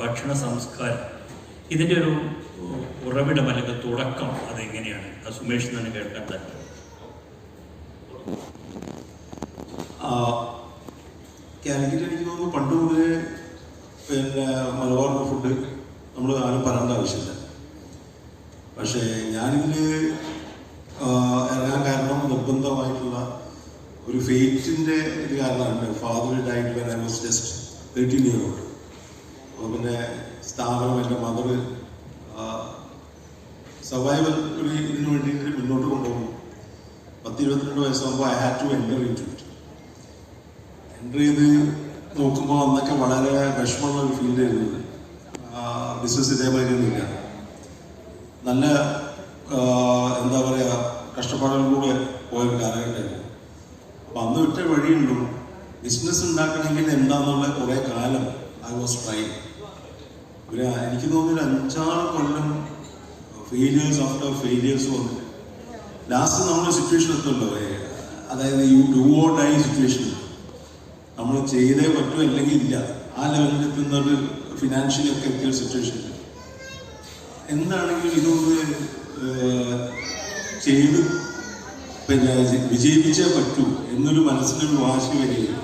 ഭക്ഷണ സംസ്കാരം ഇതിൻ്റെ ഒരു ഉറവിടം അല്ലെങ്കിൽ തുടക്കം അതെങ്ങനെയാണ്? അത് സുമേഷ് തന്നെ കേൾക്കാൻ താല്പര്യം. കാലിക്കറ്റ് എനിക്ക് തോന്നുന്നു പണ്ട് മുതലേ പിന്നെ മലബാറിൻ്റെ ഫുഡ് നമ്മൾ ആരും പറയേണ്ട ആവശ്യമില്ല. പക്ഷേ ഞാനിതിൽ ഇറങ്ങാൻ കാരണം നിർബന്ധമായിട്ടുള്ള ഒരു ഫെയ്റ്റിൻ്റെ ഇത് കാരണമാണ്. Father died when I was just 13 years old. അപ്പോൾ പിന്നെ സ്ഥാപനം എൻ്റെ മദർ സർവൈവൽ ഒരു ഇതിന് വേണ്ടിയിട്ട് മുന്നോട്ട് കൊണ്ടുപോകും. 10-22 വയസ്സാകുമ്പോൾ I had to enter into it. Enter ചെയ്ത് നോക്കുമ്പോൾ അന്നൊക്കെ വളരെ വിഷമമുള്ള ഒരു ഫീൽഡ് ആയിരുന്നത്. ബിസിനസ് ഇതേമാതിരിയൊന്നുമില്ല. നല്ല എന്താ പറയുക കഷ്ടപ്പാടുകളിലൂടെ പോയൊരു കാലഘട്ടമായിരുന്നു. അപ്പോൾ അന്ന് ഒറ്റ വഴിയുള്ളൂ, ബിസിനസ് ഉണ്ടാക്കണമെങ്കിൽ എന്താണെന്നുള്ള കുറേ കാലം ഐ വാസ് ട്രൈ. എനിക്ക് തോന്നുന്നു 5-6 കൊല്ലം ഫെയിലിയേഴ്സ് ആഫ്റ്റർ ഫെയിലിയേഴ്സ് വന്നിട്ട് ലാസ്റ്റ് നമ്മുടെ സിറ്റുവേഷൻ എത്തുമല്ലോ, അതായത് you do or die situation. നമ്മൾ ചെയ്തേ പറ്റൂ അല്ലെങ്കിൽ ഇല്ല, ആ ലെവലിൽ എത്തുന്നൊരു ഫിനാൻഷ്യലി ഒക്കെ എത്തിയ സിറ്റുവേഷൻ. എന്താണെങ്കിലും ഇതൊന്ന് ചെയ്ത് പിന്നെ വിജയിപ്പിച്ചേ പറ്റൂ എന്നൊരു മനസ്സിലൊരു വാശി വരികയും